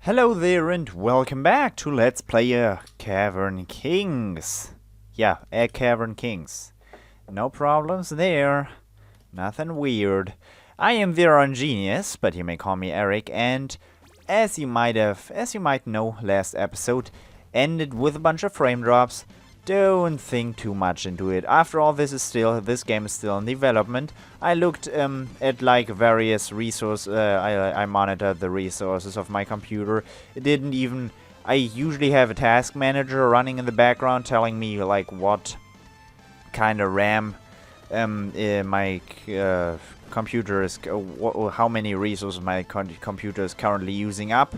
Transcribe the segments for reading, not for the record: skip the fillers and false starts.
Hello there and welcome back to Let's Play Cavern Kings. Yeah, Cavern Kings. No problems there. Nothing weird. I am the RNGenius, but you may call me Eric, and as you might know, last episode ended with a bunch of frame drops. Don't think too much into it. After all, this game is still in development. I looked at like various resources. I monitored the resources of my computer. It didn't even. I usually have a task manager running in the background telling me like what kind of RAM my computer is, how many resources my computer is currently using up.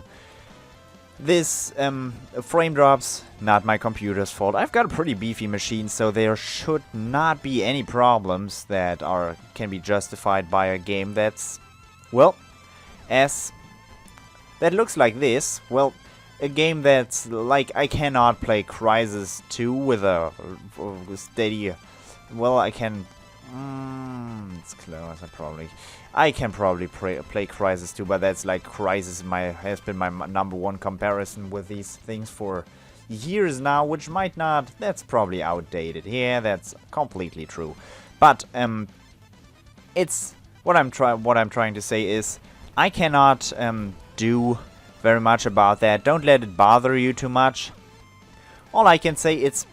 This frame drops, not my computer's fault. I've got a pretty beefy machine, so there should not be any problems that can be justified by a game that's, well, that looks like this. Well, a game that's like I cannot play Crysis 2 with a steady. Well, I can. It's close. I can probably play Crysis 2, but that's like Crysis has been my number one comparison with these things for years now, which might not. That's probably outdated. Yeah, that's completely true. But it's what I'm trying to say is I cannot do very much about that. Don't let it bother you too much. All I can say, it's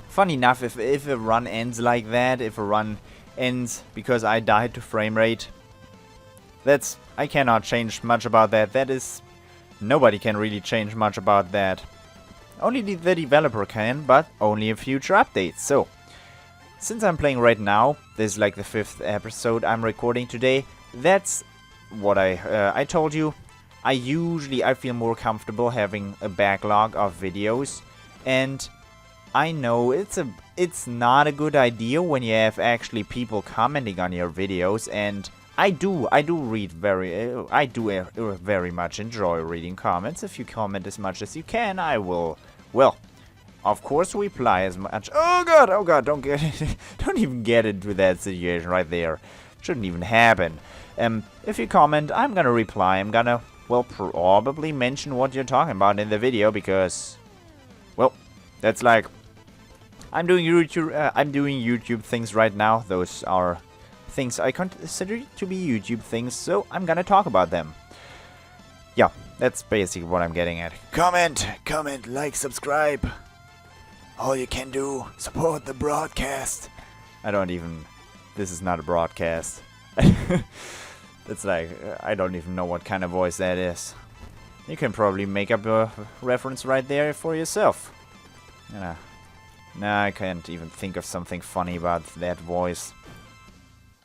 funny enough, if a run ends like that, if a run ends because I died to frame rate, I cannot change much about that. That is, nobody can really change much about that. Only the developer can, but only in future updates. So, since I'm playing right now, this is like the 5th episode I'm recording today. That's what I told you. I feel more comfortable having a backlog of videos, and I know it's not a good idea when you have actually people commenting on your videos, and I do very much enjoy reading comments. If you comment as much as you can, I will, well, of course, reply as much. Oh god, don't even get into that situation right there. Shouldn't even happen. If you comment, I'm gonna reply. I'm gonna, well, probably mention what you're talking about in the video, because, well, that's like, I'm doing YouTube things right now. Those are things I consider to be YouTube things, so I'm gonna talk about them. Yeah, that's basically what I'm getting at. Comment, like, subscribe. All you can do, support the broadcast. This is not a broadcast. It's like, I don't even know what kind of voice that is. You can probably make up a reference right there for yourself. Yeah. Nah, I can't even think of something funny about that voice.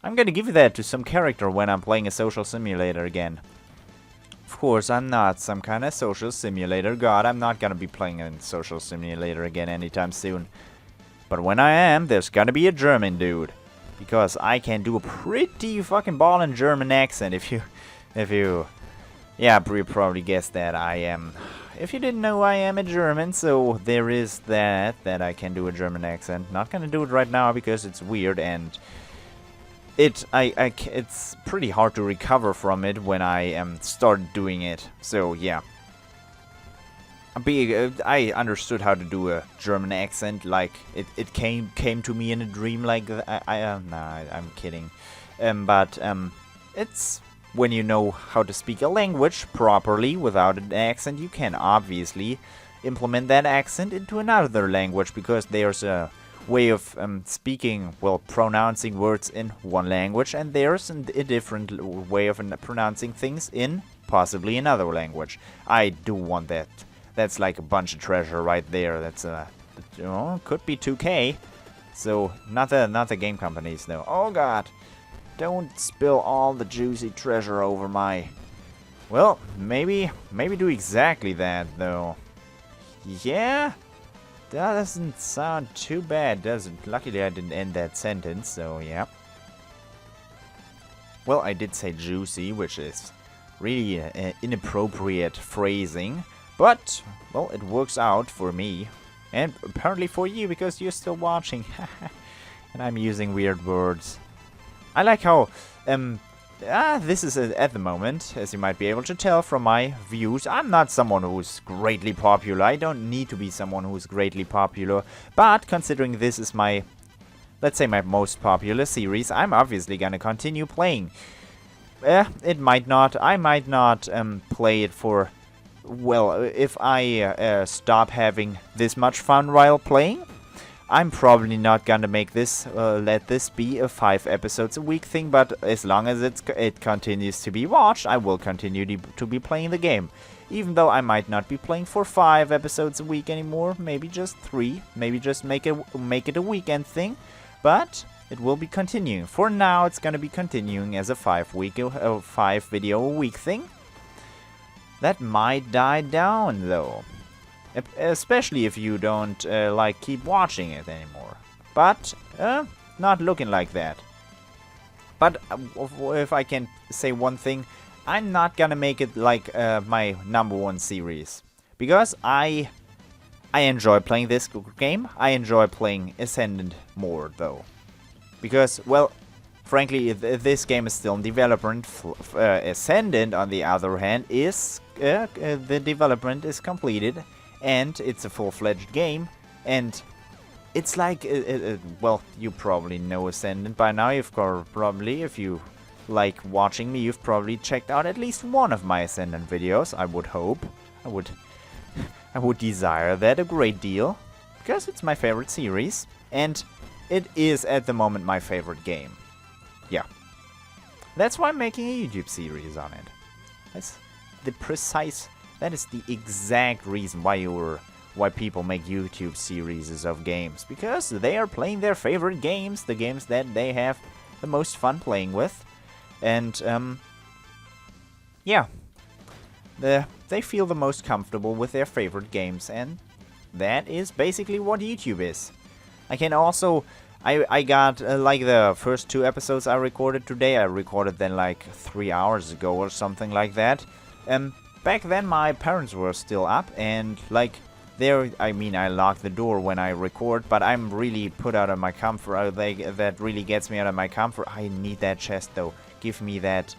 I'm gonna give that to some character when I'm playing a social simulator again. Of course, I'm not some kind of social simulator god. I'm not gonna be playing a social simulator again anytime soon. But when I am, there's gonna be a German dude. Because I can do a pretty fucking ballin' German accent. If you yeah, you probably guessed that I am. If you didn't know, I am a German, so there is that I can do a German accent. Not gonna do it right now because it's weird, and it's pretty hard to recover from it when I start doing it. So yeah, I understood how to do a German accent. Like it came to me in a dream. Like nah, I'm kidding. But it's. When you know how to speak a language properly without an accent, you can obviously implement that accent into another language, because there's a way of speaking, well, pronouncing words in one language, and there's a different way of pronouncing things in possibly another language. I do want that. That's like a bunch of treasure right there. That's could be 2K. So not the game companies though. Oh god. Don't spill all the juicy treasure over my... Well, maybe do exactly that, though. Yeah? That doesn't sound too bad, does it? Luckily I didn't end that sentence, so yeah. Well, I did say juicy, which is really inappropriate phrasing. But, well, it works out for me. And apparently for you, because you're still watching. And I'm using weird words. I like how this is at the moment, as you might be able to tell from my views, I'm not someone who's greatly popular. I don't need to be someone who's greatly popular. But considering this is my, let's say, my most popular series, I'm obviously gonna continue playing. It might not. I might not play it for, well, if I stop having this much fun while playing, I'm probably not gonna make this, let this be a 5 episodes a week thing, but as long as it continues to be watched, I will continue to be playing the game. Even though I might not be playing for 5 episodes a week anymore, maybe just 3, maybe just make it a weekend thing, but it will be continuing. For now, it's gonna be continuing as a 5 video a week thing. That might die down though. Especially if you don't like keep watching it anymore. But not looking like that. But if I can say one thing, I'm not gonna make it like my #1 series, because I enjoy playing this game. I enjoy playing Ascendant more though, because, well, frankly, this game is still in development. Ascendant, on the other hand, is the development is completed. And it's a full-fledged game, and it's like, well, you probably know Ascendant by now. You've probably, if you like watching me, you've probably checked out at least one of my Ascendant videos, I would hope. I would desire that a great deal, because it's my favorite series, and it is at the moment my favorite game. Yeah. That's why I'm making a YouTube series on it. That's the precise... That is the exact reason why people make YouTube series of games, because they are playing their favorite games, the games that they have the most fun playing with, and yeah, they feel the most comfortable with their favorite games, and that is basically what YouTube is. I can also, I got like the first 2 episodes I recorded today. I recorded them like 3 hours ago or something like that. Back then my parents were still up, and like I mean, I lock the door when I record, but I'm really put out of my comfort. That really gets me out of my comfort. I need that chest though. Give me that.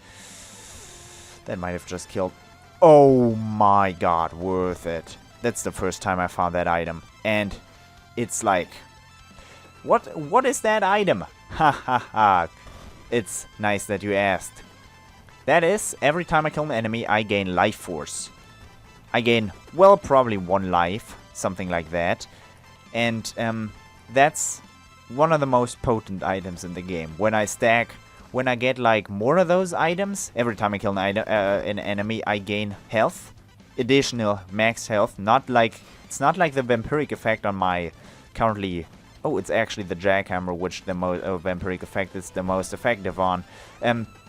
That might have just killed. Oh my god, worth it. That's the first time I found that item, and it's like, what is that item? Ha ha ha. It's nice that you asked. That is, every time I kill an enemy, I gain life force. I gain, well, probably 1 life, something like that. And that's one of the most potent items in the game. When I get like more of those items, every time I kill an enemy, I gain health. Additional max health. It's not like the vampiric effect on my currently... Oh, it's actually the jackhammer, which the vampiric effect is the most effective on.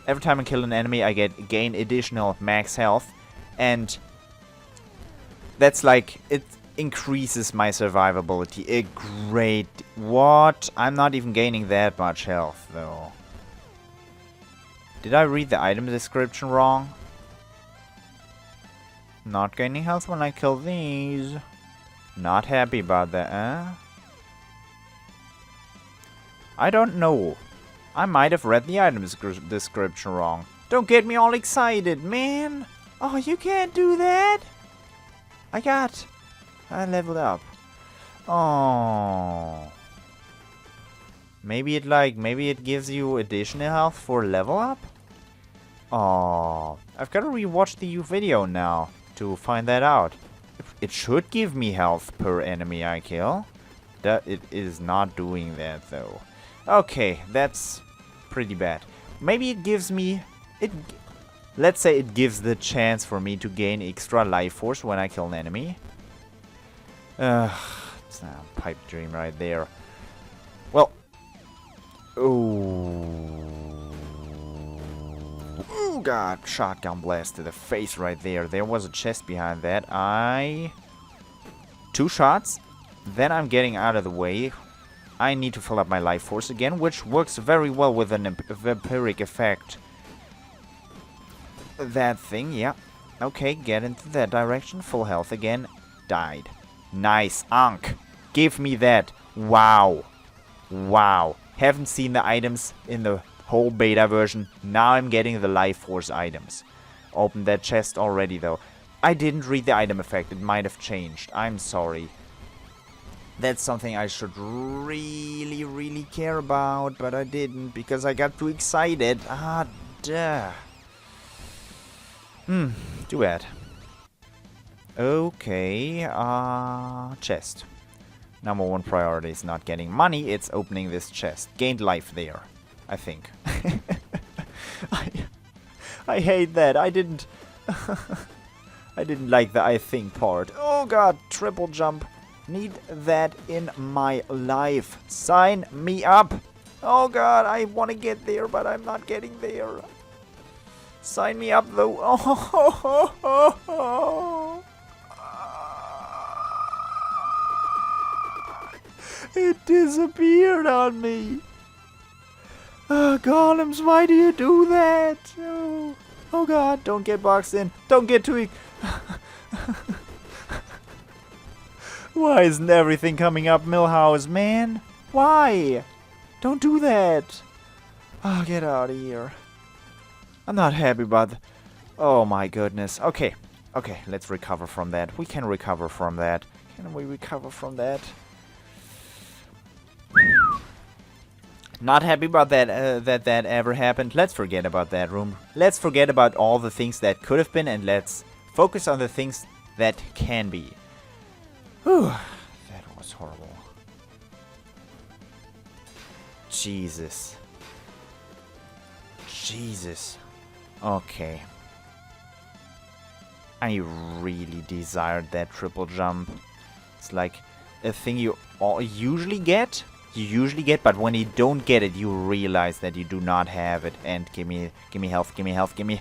Every time I kill an enemy, I gain additional max health, and that's like, it increases my survivability a great... What? I'm not even gaining that much health, though. Did I read the item description wrong? Not gaining health when I kill these. Not happy about that, eh? I don't know. I might have read the item description wrong. Don't get me all excited, man. Oh, you can't do that. I leveled up. Oh. Maybe it gives you additional health for level up? Oh. I've got to rewatch the video now to find that out. It should give me health per enemy I kill. It is not doing that though. Okay, that's pretty bad. Maybe it gives me... Let's say it gives the chance for me to gain extra life force when I kill an enemy. It's a pipe dream right there. Well... Oh god, shotgun blast to the face right there. There was a chest behind that. 2 shots. Then I'm getting out of the way. I need to fill up my life force again, which works very well with an vampiric effect. That thing, yeah. Okay, get into that direction. Full health again. Died. Nice. Ankh. Give me that. Wow. Wow. Haven't seen the items in the whole beta version. Now I'm getting the life force items. Opened that chest already though. I didn't read the item effect. It might have changed. I'm sorry. That's something I should really, really care about, but I didn't because I got too excited. Ah, duh. Too bad. Okay, chest. Number one priority is not getting money, it's opening this chest. Gained life there, I think. I hate that. I didn't I didn't like the I think part. Oh god, triple jump. Need that in my life. Sign me up. Oh god, I want to get there, but I'm not getting there. Sign me up though. Oh. It disappeared on me. Golems, why do you do that? Oh god, don't get boxed in. Don't get too... Why isn't everything coming up Millhouse, man? Why? Don't do that. Oh, get out of here. I'm not happy about... Oh my goodness. Okay, let's recover from that. We can recover from that. Can we recover from that? Not happy about that, that ever happened. Let's forget about that room. Let's forget about all the things that could have been and let's focus on the things that can be. Whew, that was horrible. Jesus. Okay. I really desired that triple jump. It's like a thing you usually get. But when you don't get it, you realize that you do not have it. And give me health, give me.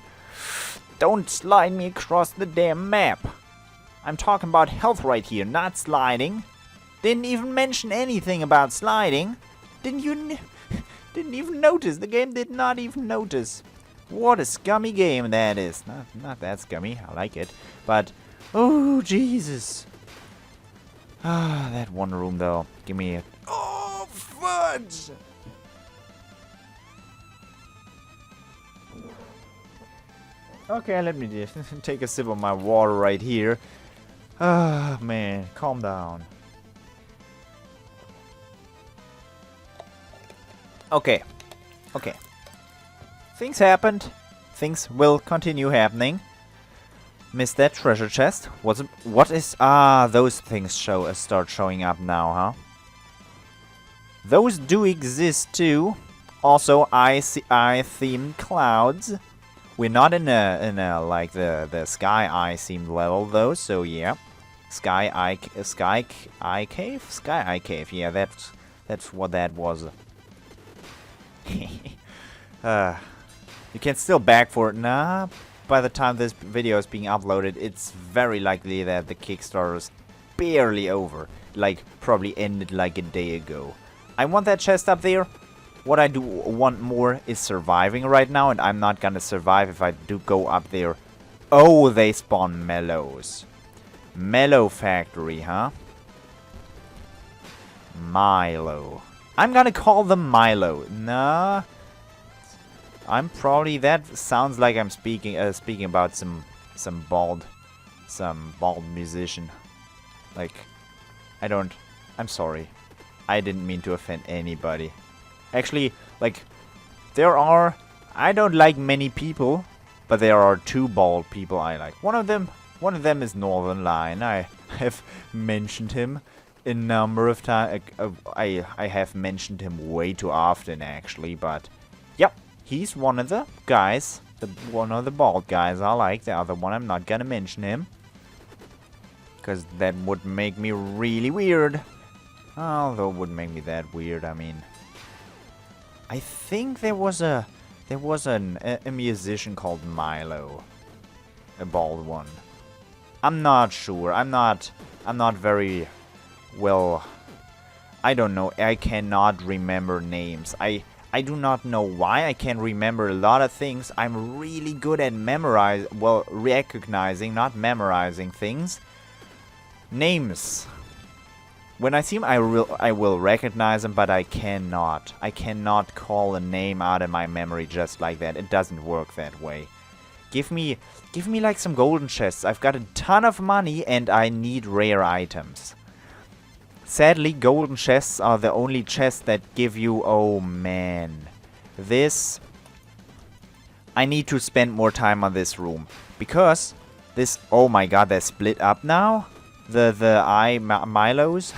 Don't slide me across the damn map. I'm talking about health right here, not sliding. Didn't even mention anything about sliding. Didn't even notice. The game did not even notice. What a scummy game that is. Not that scummy. I like it. But, oh, Jesus. Ah, that one room, though. Give me a... Oh, fudge! Okay, let me just take a sip of my water right here. Ah, man. Calm down. Okay. Things happened. Things will continue happening. Missed that treasure chest. What is... Ah, those things start showing up now, huh? Those do exist too. Also, eye-themed clouds. We're not in a like the sky eye themed level though, so yeah. Sky eye cave. Yeah, that's what that was. You can still back for it. Nah, by the time this video is being uploaded, it's very likely that the Kickstarter is barely over. Like, probably ended like a day ago. I want that chest up there. What I do want more is surviving right now, and I'm not gonna survive if I do go up there. Oh, they spawn mellows. Mellow factory, huh? Milo. I'm gonna call them Milo. Nah. I'm probably... That sounds like I'm speaking about some bald musician. Like, I'm sorry. I didn't mean to offend anybody. Actually, like, I don't like many people, but there are two bald people I like. One of them is Northern Lion. I have mentioned him a number of times. I have mentioned him way too often, actually, but yep, he's one of the guys, one of the bald guys I like. The other one, I'm not gonna mention him, because that would make me really weird. Although it wouldn't make me that weird, I mean... I think there was a musician called Milo. A bald one. I'm not sure. I'm not very well... I don't know. I cannot remember names. I do not know why I can't remember a lot of things. I'm really good at recognizing, not memorizing things. Names. When I see him, I will recognize him, but I cannot. I cannot call a name out of my memory just like that. It doesn't work that way. Give me like some golden chests. I've got a ton of money and I need rare items. Sadly, golden chests are the only chests that give you... Oh, man. This... I need to spend more time on this room. Because this... Oh my god, they're split up now? The Milos?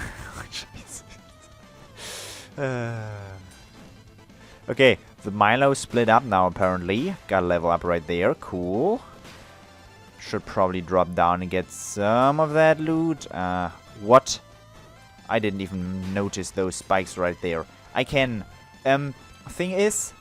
Okay, the Milos split up now apparently. Got a level up right there. Cool. Should probably drop down and get some of that loot. What? I didn't even notice those spikes right there. I can... thing is...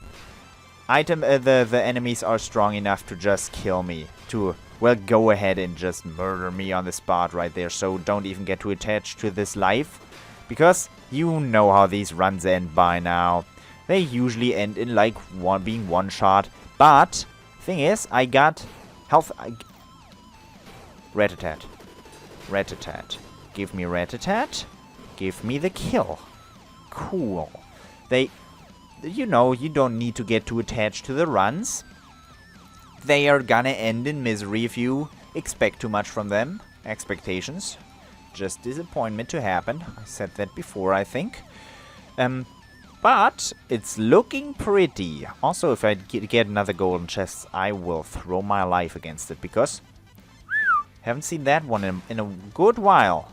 the enemies are strong enough to just kill me. To... Well, go ahead and just murder me on the spot right there. So don't even get too attached to this life. Because you know how these runs end by now. They usually end in like being one shot. But, thing is, I got health... Rat-a-tat. Rat-a-tat. Give me rat-a-tat. Give me the kill. Cool. They... You know, you don't need to get too attached to the runs. They are gonna end in misery if you expect too much from them. Expectations. Just disappointment to happen. I said that before, I think. But it's looking pretty. Also, if I get another golden chest, I will throw my life against it. Because haven't seen that one in a good while.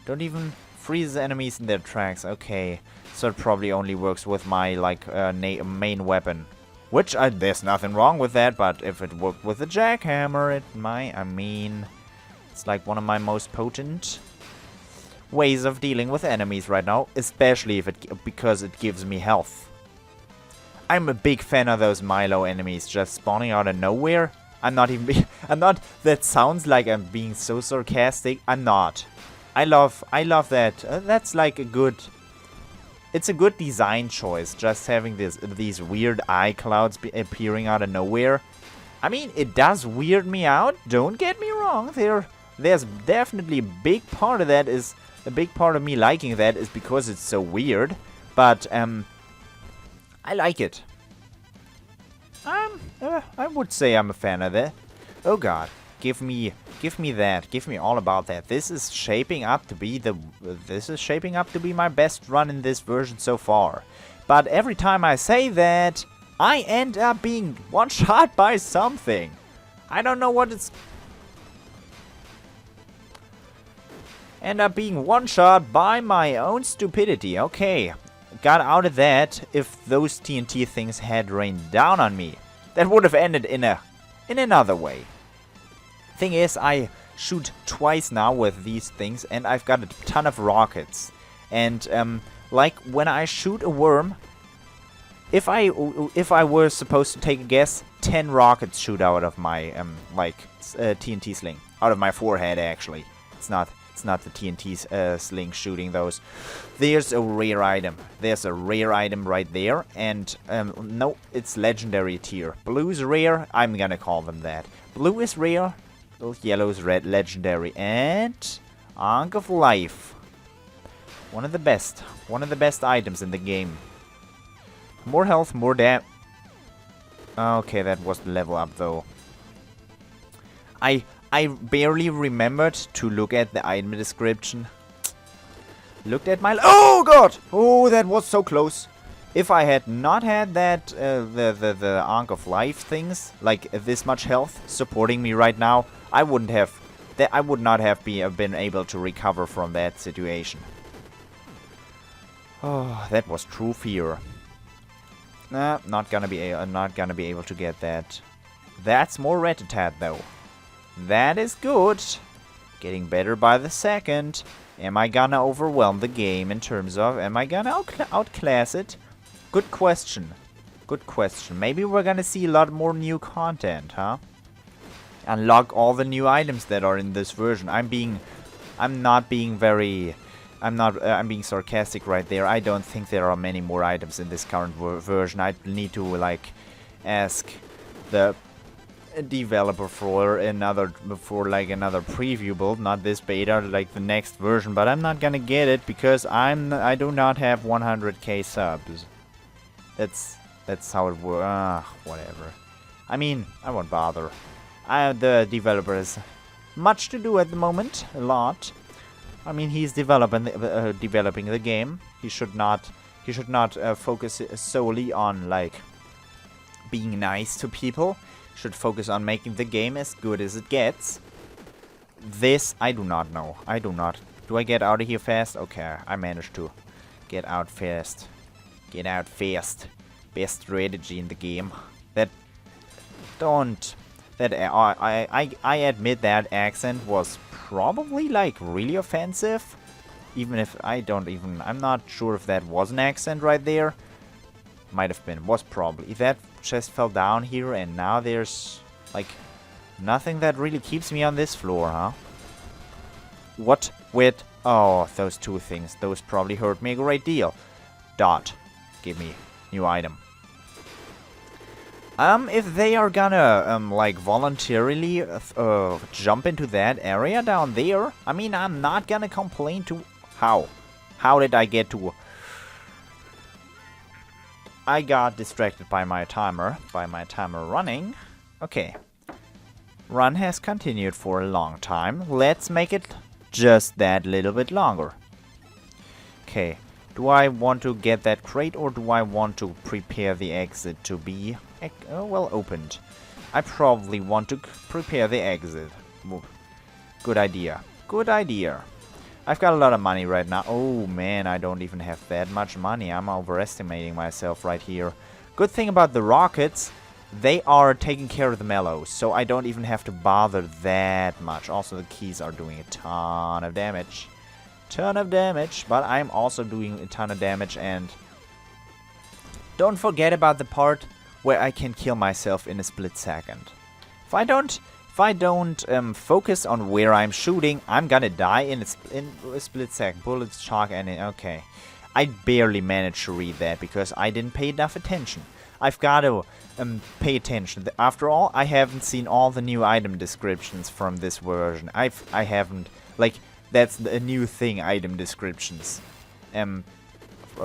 Don't even freeze the enemies in their tracks. Okay. So it probably only works with my, like, main weapon. Which, there's nothing wrong with that, but if it worked with the jackhammer, it might, I mean... It's like one of my most potent ways of dealing with enemies right now. Especially because it gives me health. I'm a big fan of those Milo enemies just spawning out of nowhere. I'm not even... I'm not... That sounds like I'm being so sarcastic. I'm not. I love that. That's like a good... It's a good design choice, just having these weird eye clouds appearing out of nowhere. I mean, it does weird me out, don't get me wrong. There's definitely a big part of that is... A big part of me liking that is because it's so weird. But, I like it. I would say I'm a fan of that. Oh god. Give me that. Give me all about that. This is shaping up to be my best run in this version so far. But every time I say that, I end up being one shot by something. I don't know what it's... End up being one shot by my own stupidity. Okay. Got out of that. If those TNT things had rained down on me, that would have ended in another way. Thing is, I shoot twice now with these things, and I've got a ton of rockets. And like when I shoot a worm, if I were supposed to take a guess, 10 rockets shoot out of my TNT sling, out of my forehead. Actually, it's not the TNT sling shooting those. There's a rare item. There's a rare item right there, and no, it's legendary tier. Blue's rare. I'm gonna call them that. Blue is rare. Yellow's red, legendary, and Ankh of Life. One of the best items in the game. More health, more okay, that was the level up though. I barely remembered to look at the item description. Looked at my... Oh god! Oh, that was so close. If I had not had that, the Ankh of Life things, like this much health supporting me right now, I would not have been able to recover from that situation. Oh, that was true fear. Nah, not gonna be able to get that. That's more rat-a-tat though. That is good. Getting better by the second. Am I gonna overwhelm the game in terms of... Am I gonna outclass it? Good question. Good question. Maybe we're gonna see a lot more new content, huh? Unlock all the new items that are in this version. I'm being sarcastic right there. I don't think there are many more items in this current version. I need to like ask the a developer for another preview build, not this beta, like the next version, but I'm not gonna get it because I do not have 100k subs. That's how it works. Whatever. I mean, I won't bother. The developer has much to do at the moment, a lot. I mean, he's developing the game. He should not focus solely on like being nice to people. Should focus on making the game as good as it gets. This I do not know. I do not. Do I get out of here fast? Okay, I managed to get out fast. Get out fast. Best strategy in the game. I admit that accent was probably like really offensive. Even if I'm not sure if that was an accent right there. Might have been. Was probably. That chest fell down here and now there's like nothing that really keeps me on this floor, huh? What with... Oh, those two things. Those probably hurt me a great deal. Dot. Give me new item. If they are gonna, like, voluntarily, jump into that area down there, I mean, I'm not gonna complain to... How? How did I get to... I got distracted by my timer running. Okay. Run has continued for a long time. Let's make it just that little bit longer. Okay. Do I want to get that crate or do I want to prepare the exit to be... well, opened. I probably want to prepare the exit. Good idea. Good idea. I've got a lot of money right now. Oh man, I don't even have that much money. I'm overestimating myself right here. Good thing about the rockets, they are taking care of the mellows, so I don't even have to bother that much. Also, the keys are doing a ton of damage. But I'm also doing a ton of damage, and don't forget about the part where I can kill myself in a split second. If I don't focus on where I'm shooting, I'm gonna die in a split second. Bullets, chalk, and okay. I barely managed to read that because I didn't pay enough attention. I've got to pay attention. After all, I haven't seen all the new item descriptions from this version. I haven't, like, that's a new thing, item descriptions.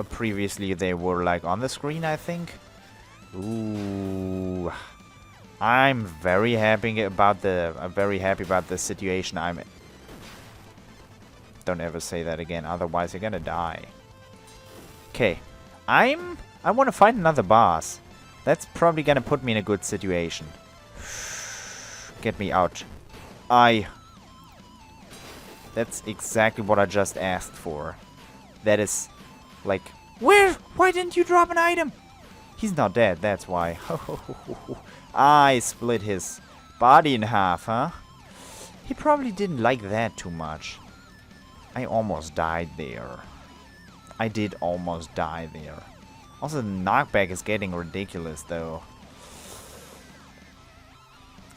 Previously they were like on the screen, I think. Ooh. I'm very happy about the situation I'm in. Don't ever say that again, otherwise you're gonna die. Okay. I want to fight another boss. That's probably gonna put me in a good situation. Get me out. That's exactly what I just asked for. That is, like... Why didn't you drop an item? He's not dead, that's why. I split his body in half, huh? He probably didn't like that too much. I almost died there. I did almost die there. Also, the knockback is getting ridiculous, though.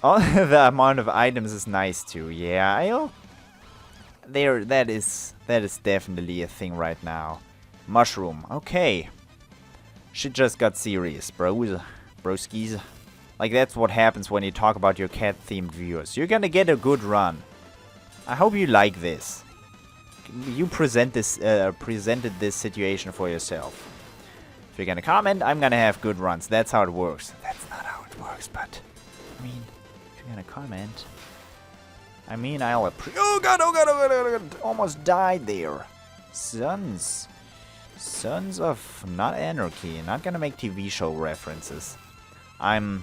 Oh, the amount of items is nice, too. Yeah, that is definitely a thing right now. Mushroom. Okay. Shit just got serious, broskies. Like, that's what happens when you talk about your cat-themed viewers. You're gonna get a good run. I hope you like this. You presented this situation for yourself. If you're gonna comment, I'm gonna have good runs. That's how it works. That's not how it works, but... I mean, if you're gonna comment... I mean, I'll appreciate... Oh god, oh god, oh god, oh god! Almost died there. Sons of... Not anarchy. Not gonna make TV show references. I'm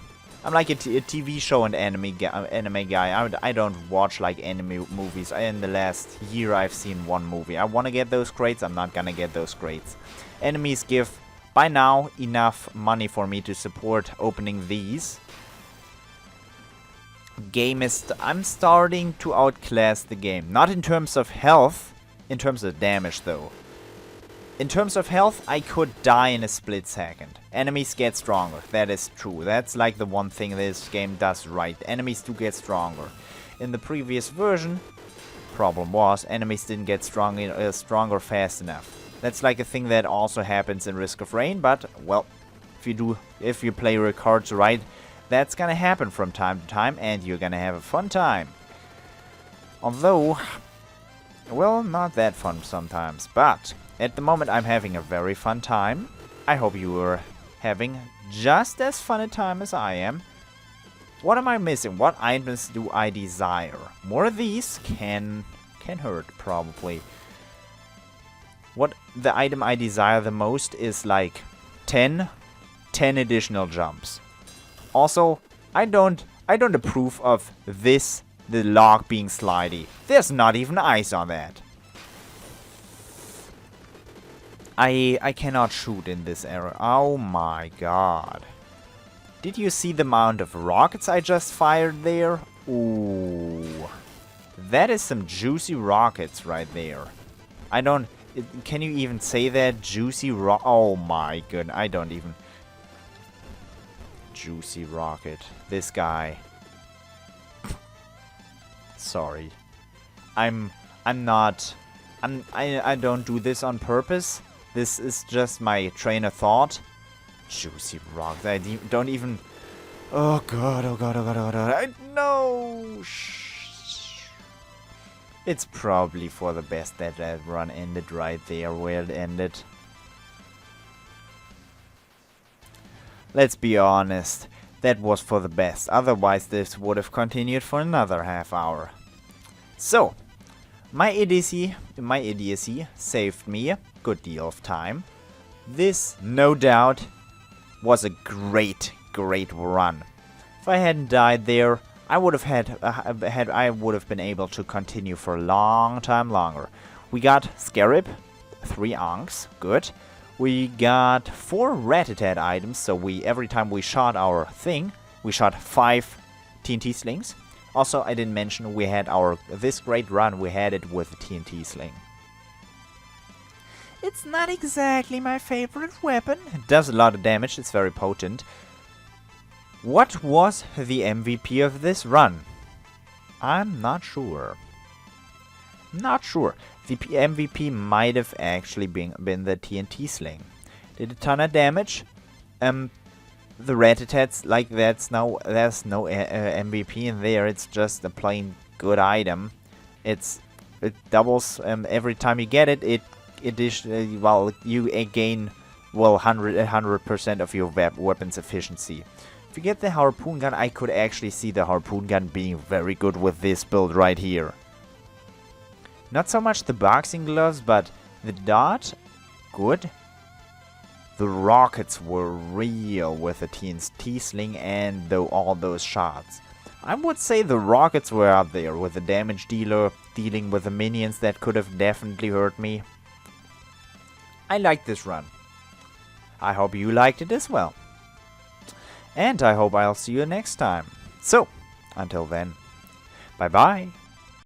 like a TV show and anime guy. I don't watch like anime movies. In the last year I've seen one movie. I want to get those crates. I'm not gonna get those crates. Enemies give, by now, enough money for me to support opening these. I'm starting to outclass the game. Not in terms of health, in terms of damage though. In terms of health, I could die in a split second. Enemies get stronger, that is true. That's like the one thing this game does right. Enemies do get stronger. In the previous version, problem was, enemies didn't get stronger fast enough. That's like a thing that also happens in Risk of Rain, but, well, if you play your cards right, That's gonna happen from time to time, and you're gonna have a fun time. Although, well, not that fun sometimes, but at the moment I'm having a very fun time. I hope you are having just as fun a time as I am. What am I missing? What items do I desire? More of these can hurt, probably. What the item I desire the most is like 10 additional jumps. Also, I don't approve of this, the log being slidey. There's not even ice on that. I cannot shoot in this area. Oh my god. Did you see the amount of rockets I just fired there? Ooh. That is some juicy rockets right there. I don't... Can you even say that? Juicy oh my goodness. I don't even... Juicy rocket. This guy. Sorry. I don't do this on purpose. This is just my train of thought. Juicy rock. I don't even... Oh god, oh god, oh god, oh god. I know. It's probably for the best that that run ended right there where it ended. Let's be honest. That was for the best. Otherwise this would have continued for another half hour. So, my idiocy saved me a good deal of time. This, no doubt, was a great run. If I hadn't died there, I would have been able to continue for a long time longer. We got Scarab, 3 Ankhs, good. We got 4 rat-a-tat items, so every time we shot our thing, we shot 5 TNT slings. Also, I didn't mention we had this great run, we had it with a TNT sling. It's not exactly my favorite weapon. It does a lot of damage, it's very potent. What was the MVP of this run? I'm not sure. Not sure. The MVP might have actually been the TNT sling. Did a ton of damage. The rat-a-tats, like there's no MVP in there. It's just a plain good item. It doubles every time you get it. You gain 100% of your weapon's efficiency. If you get the harpoon gun, I could actually see the harpoon gun being very good with this build right here. Not so much the boxing gloves, but the dart, good. The rockets were real with the TNT sling and all those shots. I would say the rockets were up there with the damage dealer dealing with the minions that could have definitely hurt me. I liked this run. I hope you liked it as well. And I hope I'll see you next time. So, until then, bye bye.